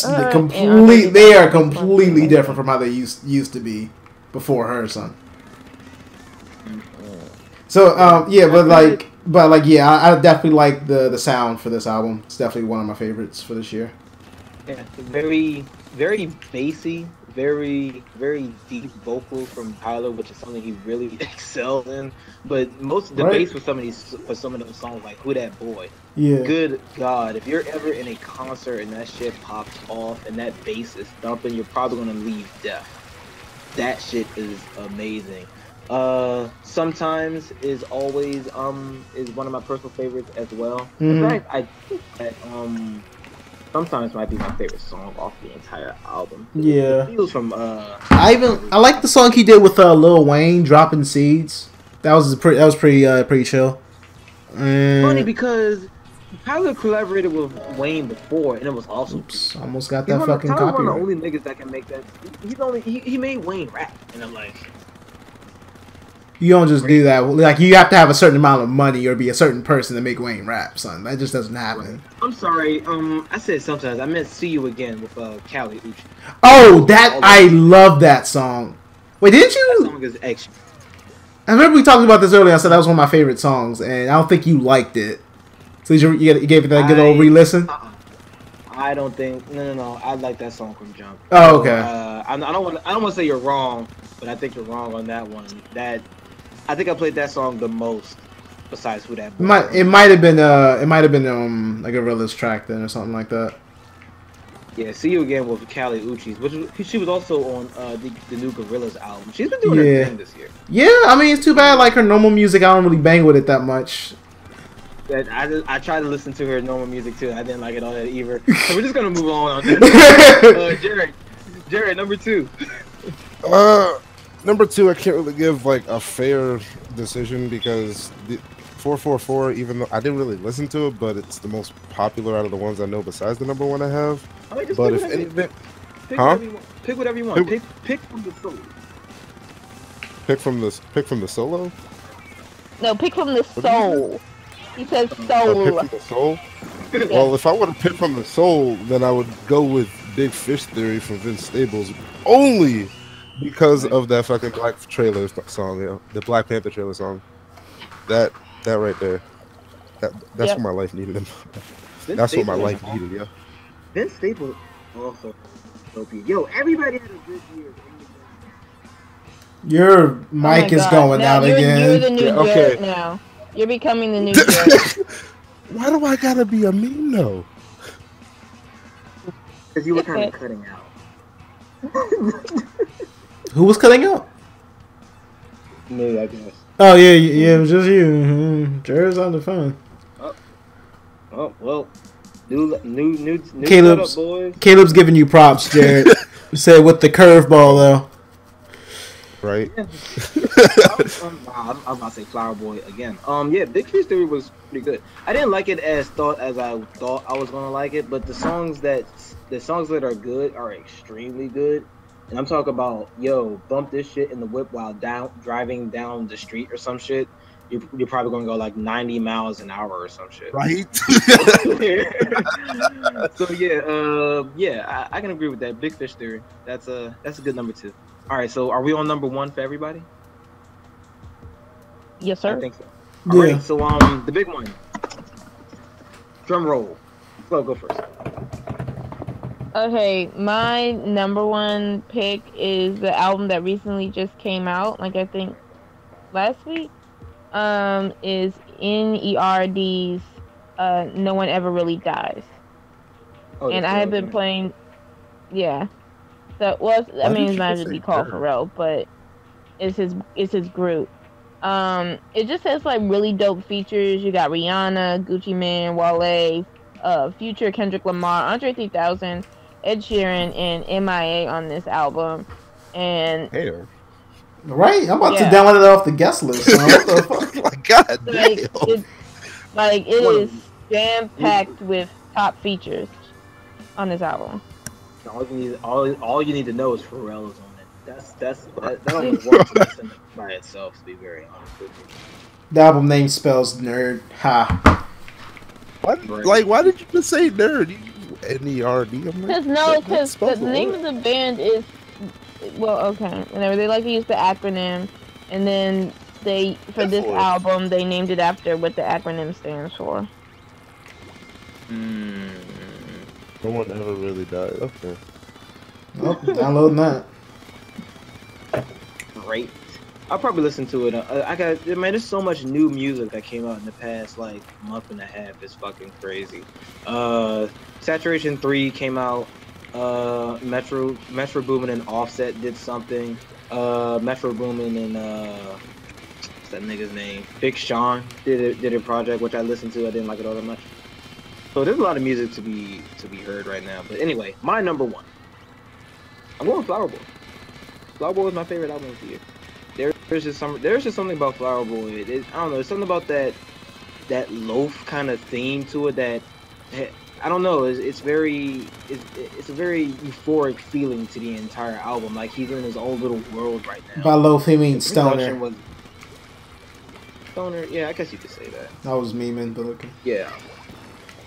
they are completely different from how they used to be before her, son. So, yeah, but yeah, I definitely like the sound for this album. It's definitely one of my favorites for this year. Yeah, very, very bassy. Very, very deep vocals from Tyler, which is something he really excels in. But most of the bass for some of those songs, like "Who That Boy," yeah. Good God, if you're ever in a concert and that shit pops off and that bass is thumping, you're probably gonna leave deaf. That shit is amazing. Sometimes is always is one of my personal favorites as well. Mm-hmm. In fact, I think that Sometimes might be my favorite song off the entire album. Yeah. It feels from I like the song he did with Lil Wayne, Dropping Seeds. That was pretty chill. Funny because Tyler collaborated with Wayne before, and it was awesome. Oops, almost got that fucking copyright. Tyler's one of the only niggas that can make that. He made Wayne rap, and I'm like, you don't just do that. Like, you have to have a certain amount of money or be a certain person to make Wayne rap, son. That just doesn't happen. I'm sorry. I said sometimes. I meant "See You Again" with Kali Uchis. Oh, I love that song. Wait, didn't you? That song is extra. I remember we talked about this earlier. I said that was one of my favorite songs, and I don't think you liked it. So you gave it that good old re-listen? I don't think. No. I like that song from jump. Oh, okay. I don't want to say you're wrong, but I think you're wrong on that one. I think I played that song the most, besides "Who That Boy." It might have been a Gorillaz track then or something like that. Yeah, "See You Again" with Kali Uchis, which she was also on the new Gorillaz album. She's been doing her thing this year. Yeah, I mean, it's too bad. Like, her normal music, I don't really bang with it that much. I tried to listen to her normal music too. I didn't like it all that either. So we're just gonna move on that. Jared, number 2. Number 2, I can't really give like a fair decision because 444, even though I didn't really listen to it, but it's the most popular out of the ones I know besides the number one I have. I mean, just But pick if whatever, anything, pick huh? whatever you want. Pick whatever you want. Pick- Pick from the soul. pick from the solo. No, pick from the What did you soul. He says Oh, pick soul. from the soul. Well, if I would have picked from the soul, then I would go with Big Fish Theory from Vince Staples, only because of that fucking Black trailer song, the Black Panther trailer song. That right there. That's Yep. what my life needed. Vince That's what my Staples- life needed. Yeah. Vince Staples also. Yo, everybody had a good year. Your Oh my mic is God. going Now out you're again. the new Yeah, okay. Jared now. You're becoming the new Jared. Why do I gotta be a meme though? Because you were kind of cutting out. Who was cutting out? Me, I guess. Oh yeah, it was just you. Jared's on the phone. Oh well, new Caleb's- setup, boys. Caleb's giving you props, Jared. Said with the curveball though. Right? I was about to say Flower Boy again. Yeah, Big Fish Theory was pretty good. I didn't like it as I thought I was gonna like it, but the songs that are good are extremely good. And I'm talking about, yo, bump this shit in the whip while driving down the street or some shit. You're probably gonna go like 90 miles an hour or some shit. Right? So yeah, I can agree with that. Big Fish Theory. That's a good number 2. All right, so are we on number 1 for everybody? Yes, I sir. think so. All Yeah. right, so the big one. Drum roll. Go first. Okay, my number 1 pick is the album that recently just came out, like I think last week. Is NERD's No One Ever Really Dies. Oh, And that's I have good, been okay. playing, yeah. So, well, I Why mean, did it's you not just to be say called Nerd? Pharrell, but it's his group. It just has like really dope features. You got Rihanna, Gucci Mane, Wale, Future, Kendrick Lamar, Andre 3000, Ed Sheeran, and MIA on this album. And Hater. Right? I'm about to Yeah. download it off the guest list. So what the fuck? My God like damn. it One is jam packed with top features on this album. All you need to know is Pharrell is on it. That only works listen by itself, to be very honest with you. The album name spells nerd. Ha. Why did you just say nerd? N-E-R-D? I'm like, Because the name of the band is, well, okay, whenever they like to use the acronym, and then for this Therefore. album they named it after what the acronym stands for. No one ever really died. Okay. Oh, downloading that. Great. I'll probably listen to it. There's so much new music that came out in the past like month and a half. It's fucking crazy. Saturation 3 came out. Metro Boomin and Offset did something. Metro Boomin and what's that nigga's name? Big Sean did a project which I listened to. I didn't like it all that much. So there's a lot of music to be heard right now. But anyway, my number 1. I'm going Flower Boy. Flower Boy is my favorite album of the year. There's just something about Flower Boy. I don't know. There's something about that loaf kind of theme to it that I don't know. It's a very euphoric feeling to the entire album. Like he's in his own little world right now. By low, he means The production stoner. was stoner. Yeah, I guess you could say that. I was memeing, but okay. Yeah.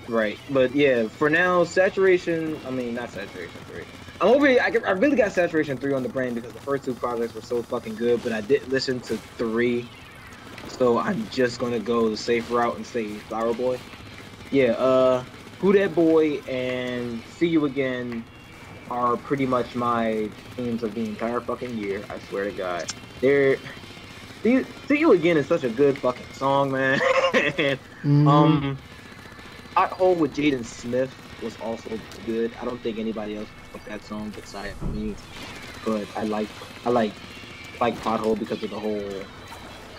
Right. But yeah, for now, not Saturation 3. I really got Saturation 3 on the brain because the first 2 projects were so fucking good, but I didn't listen to 3. So I'm just gonna go the safe route and say Flower Boy. Yeah, Who That Boy and See You Again are pretty much my themes of the entire fucking year, I swear to God. See You Again is such a good fucking song, man. Mhm. Hot Hole with Jaden Smith was also good. I don't think anybody else liked that song besides me, but I like Pothole because of the whole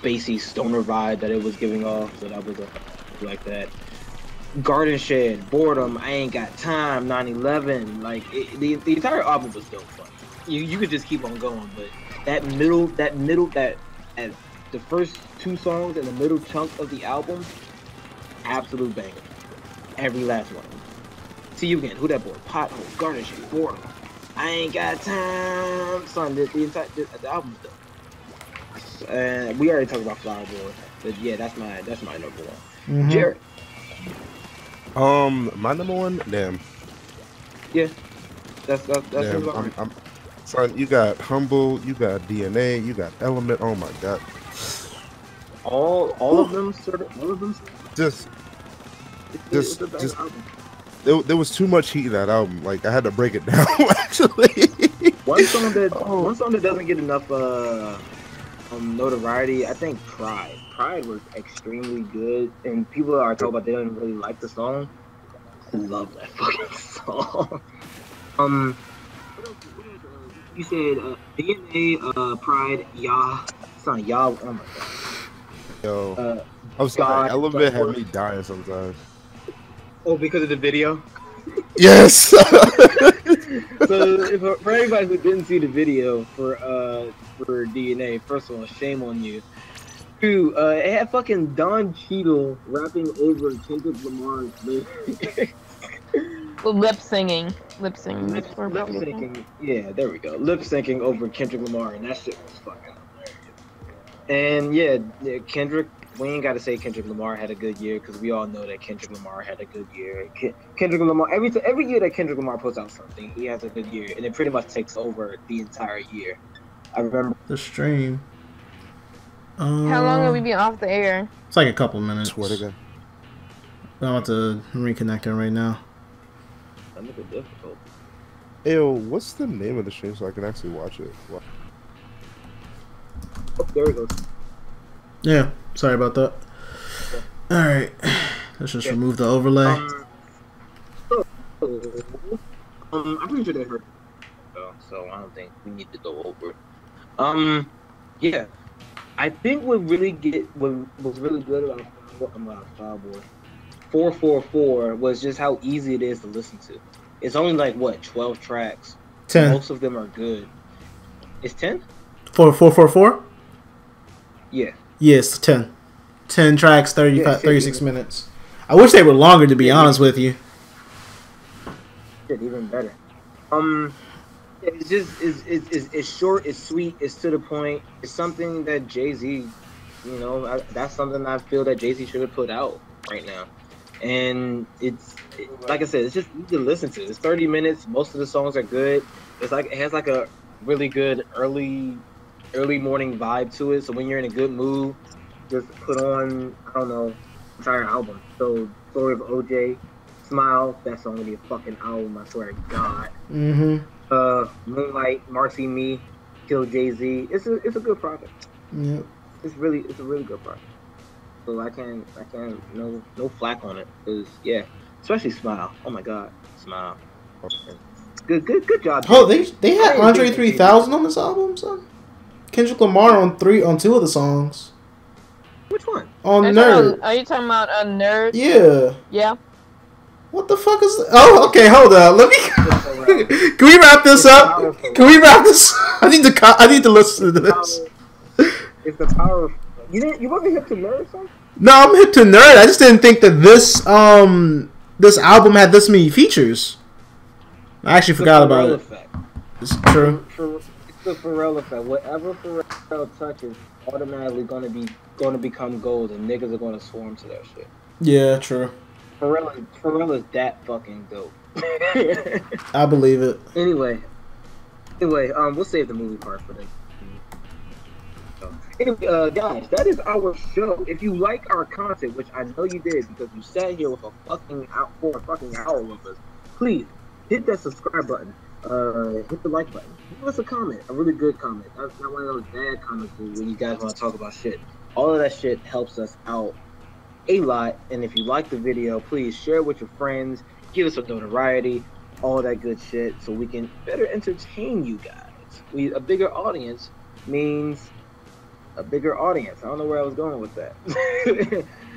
spacey stoner vibe that it was giving off. So that was like that. Garden Shed, Boredom, I Ain't Got Time, 9/11, like the entire album was dope. Fun. You could just keep on going, but that the first 2 songs and the middle chunk of the album, absolute banger. Every last one. See you again. Who that boy? Pothole, Garnish, Boredom. I ain't got time. Son, the entire the album's dope. We already talked about Flower Boy, but yeah, that's my number one. Mm-hmm. Jared. My number one. Damn. Yeah. That's Damn. Son, you got Humble, you got DNA, you got Element. Oh my god. All of them sort of all of them. Just album. there was too much heat in that album. Like I had to break it down. Actually, one song that doesn't get enough notoriety, I think Pride. Pride was extremely good, and people are talking about they don't really like the song. I love that fucking song. You said DNA, Pride, son, oh my god. Yo, I'm sorry. God, Element had me dying sometimes. Oh, because of the video? Yes. So, for everybody who didn't see the video for DNA, first of all, shame on you. 2, it had fucking Don Cheadle rapping over Kendrick Lamar's lyrics. Lip singing. Lip syncing. Yeah, there we go. Lip syncing over Kendrick Lamar, and that shit was fucking hilarious. And yeah, Kendrick. We ain't got to say Kendrick Lamar had a good year because we all know that Kendrick Lamar had a good year. Kendrick Lamar, every year that Kendrick Lamar puts out something, he has a good year, and it pretty much takes over the entire year. I remember the stream. How long have we been off the air? It's like a couple minutes. Swear to God. I'm about to reconnect it right now. I'm a bit difficult. Ew, what's the name of the stream so I can actually watch it? What? Oh, there it goes. Yeah, sorry about that. Yeah. Alright, let's just remove the overlay. I'm pretty sure they heard. So I don't think we need to go over. Yeah, I think what was really good about Fireboy 444 was just how easy it is to listen to. It's only like what 12 tracks. 10. Most of them are good. It's 10. 444. Yeah. Yes, 10. 10 tracks, 36 yeah. minutes. I wish they were longer, to be honest with you. Shit, even better. It's just it's short, it's sweet, it's to the point. It's something that Jay-Z, that's something I feel that Jay-Z should have put out right now. And like I said, it's just easy to listen to. It's 30 minutes. Most of the songs are good. It has like a really good early morning vibe to it. So when you're in a good mood, just put on, I don't know, entire album. So Story of OJ, Smile, that song will be a fucking album, I swear to God. Mm-hmm. Moonlight, Marcy Me, Kill Jay-Z. It's a good project. Yep. It's a really good project. So I can't no flack on it. Cause yeah, especially Smile. Oh my God, Smile. Good job. Oh, they had Andre 3000 on this album, son. Kendrick Lamar on 2 of the songs. Which one? On Nerd. Are you talking about a Nerd? Yeah. Yeah. What the fuck is? Oh, okay. Hold up. Let me. Can we wrap this up? Can we wrap this? I need to listen to this. It's the power of. You wasn't hip to Nerd, son? No, I'm hip to Nerd. I just didn't think that this album had this many features. I actually forgot about it. Effect. It's true. It's the Pharrell effect. Whatever Pharrell touches, automatically gonna become gold, and niggas are gonna swarm to that shit. Yeah, true. Pharrell is that fucking dope. I believe it. Anyway, we'll save the movie part for this. Anyway, guys, that is our show. If you like our content, which I know you did because you sat here for a fucking hour with us, please hit that subscribe button. Hit the like button. Give us a comment, a really good comment. That's not one of those bad comments when you guys want to talk about shit. All of that shit helps us out a lot. And if you like the video, please share it with your friends. Give us some notoriety, all that good shit, so we can better entertain you guys. A bigger audience means a bigger audience. I don't know where I was going with that.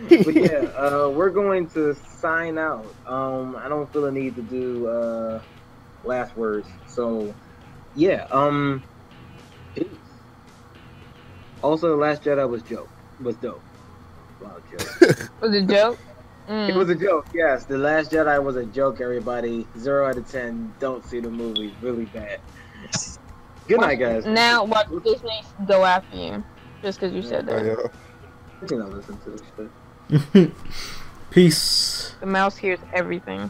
But yeah, we're going to sign out. I don't feel a need to do last words. So yeah, peace. Also, The Last Jedi was dope. Wow, joke. Was it a joke? It was a joke, yes. The Last Jedi was a joke, everybody. 0 out of 10. Don't see the movie. Really bad. Good night, guys. Now watch Disney go after you. Just because you said that. Yeah. I think I'll listen to this shit. Peace. The mouse hears everything.